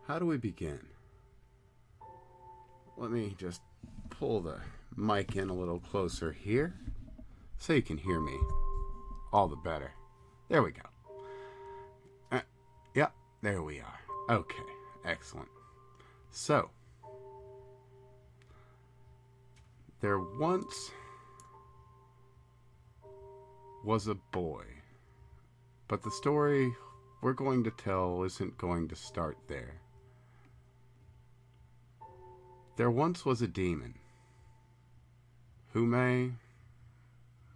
How do we begin? Let me just pull the mic in a little closer here so you can hear me all the better. There we go. Yep, there we are. Okay, excellent. So, there once was a boy, but the story we're going to tell isn't going to start there. There once was a demon who may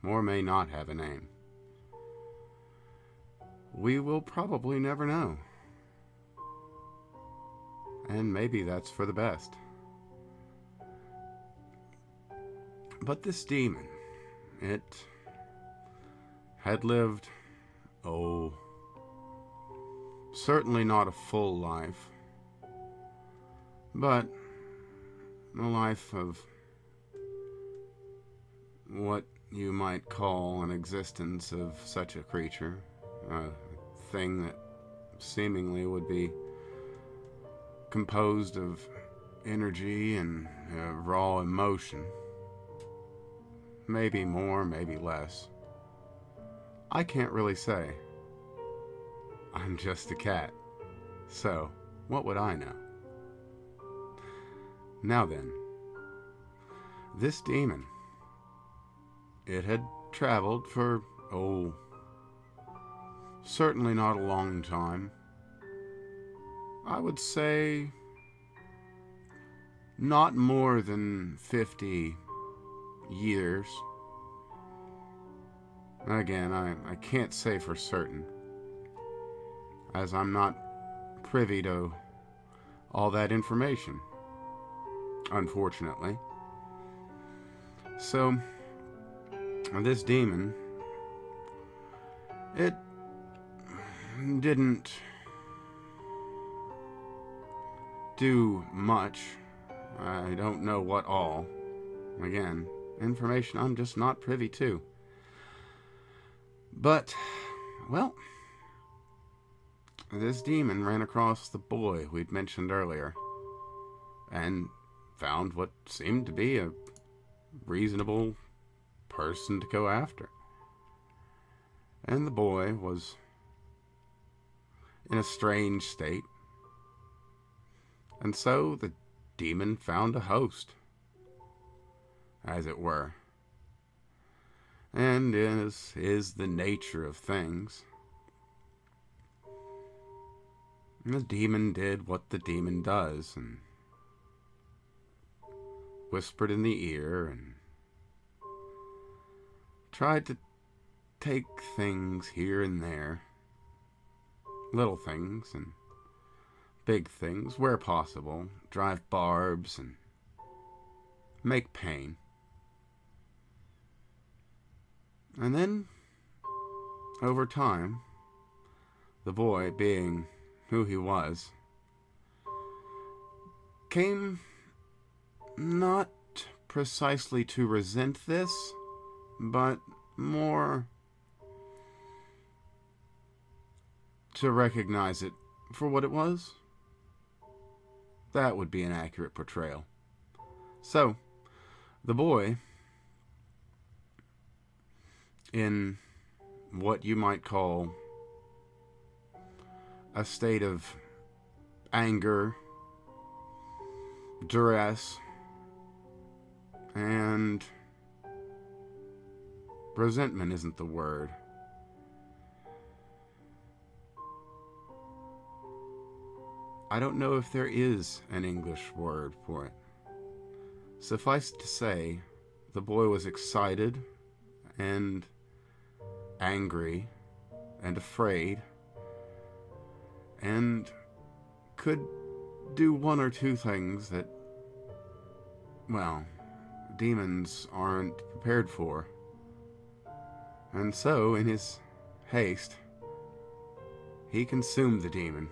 or may not have a name. We will probably never know. And maybe that's for the best. But this demon, it had lived, certainly not a full life, but a life of what you might call an existence of such a creature, a thing that seemingly would be composed of energy and raw emotion. Maybe more, maybe less. I can't really say. I'm just a cat. So, what would I know? Now then, this demon, it had traveled for, certainly not a long time. I would say not more than 50 years. Again, I can't say for certain, as I'm not privy to all that information, unfortunately. So, this demon, it didn't do much. I don't know what all. Again, information I'm just not privy to. But, well, this demon ran across the boy we'd mentioned earlier and found what seemed to be a reasonable person to go after. And the boy was in a strange state. And so the demon found a host, as it were. And as is the nature of things, the demon did what the demon does, and whispered in the ear, and tried to take things here and there, little things and big things where possible, drive barbs and make pain. And then, over time, the boy, being who he was, came not precisely to resent this, but more to recognize it for what it was. That would be an accurate portrayal. So, the boy, in what you might call a state of anger, duress, and resentment isn't the word. I don't know if there is an English word for it. Suffice to say, the boy was excited and angry and afraid, and could do one or two things that, well, demons aren't prepared for. And so, in his haste, he consumed the demon.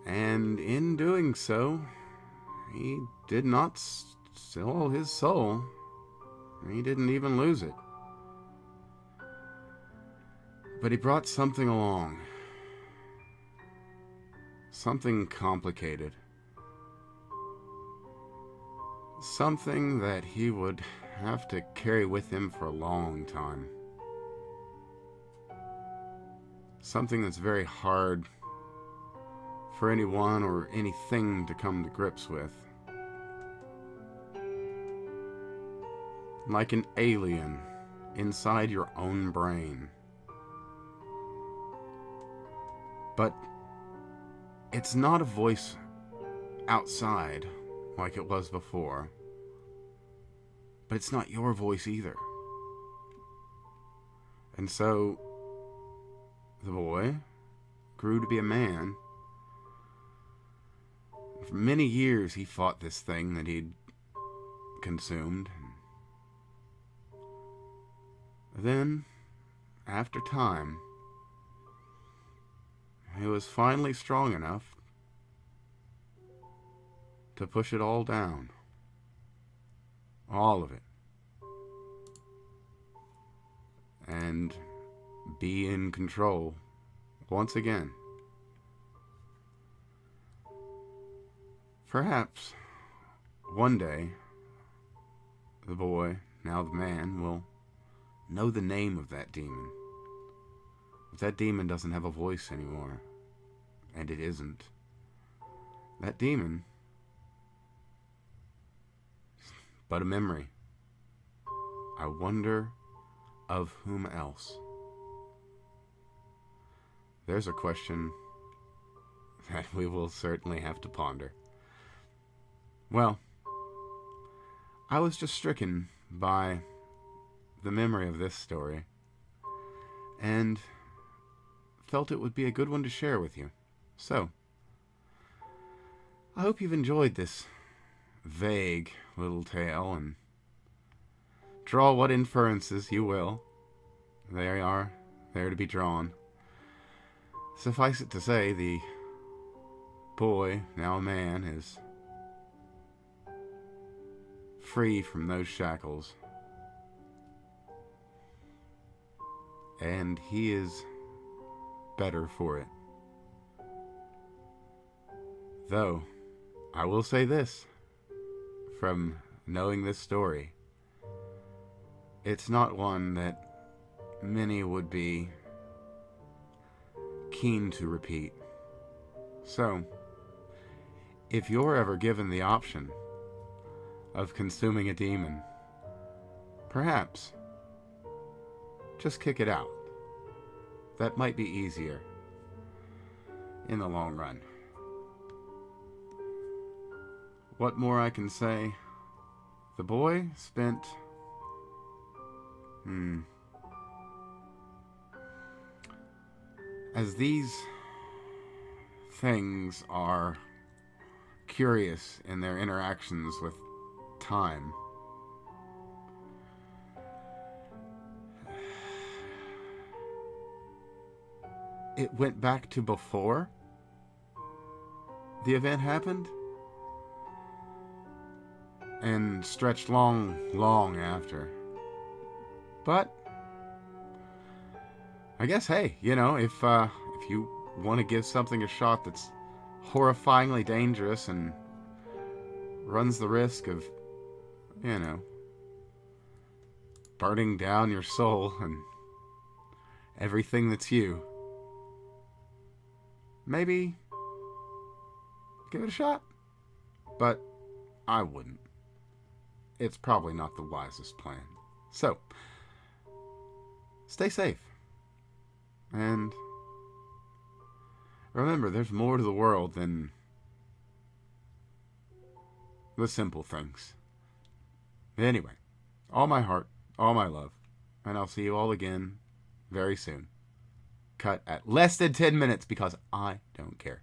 And in doing so, he did not steal his soul. He didn't even lose it. But he brought something along. Something complicated. Something that he would have to carry with him for a long time. Something that's very hard for anyone or anything to come to grips with. Like an alien inside your own brain. But it's not a voice outside like it was before. But it's not your voice either. And so the boy grew to be a man. For many years he fought this thing that he'd consumed. Then, after time, he was finally strong enough to push it all down. All of it. And be in control once again. Perhaps one day the boy, now the man, will know the name of that demon. If that demon doesn't have a voice anymore, and it isn't, that demon is but a memory. I wonder of whom else. There's a question that we will certainly have to ponder. Well, I was just stricken by the memory of this story, and felt it would be a good one to share with you. So, I hope you've enjoyed this vague little tale, and draw what inferences you will. They are there to be drawn. Suffice it to say, the boy, now a man, is free from those shackles. And he is better for it. Though, I will say this, from knowing this story, it's not one that many would be keen to repeat. So, if you're ever given the option of consuming a demon, perhaps just kick it out. That might be easier in the long run. What more I can say? The boy spent as these things are curious in their interactions with time, it went back to before the event happened and stretched long after. But I guess, hey, you know, if you want to give something a shot that's horrifyingly dangerous and runs the risk of, you know, burning down your soul and everything that's you, maybe give it a shot. But I wouldn't. It's probably not the wisest plan. So, stay safe. And remember, there's more to the world than the simple things. Anyway, all my heart, all my love, and I'll see you all again very soon. Cut at less than 10 minutes because I don't care.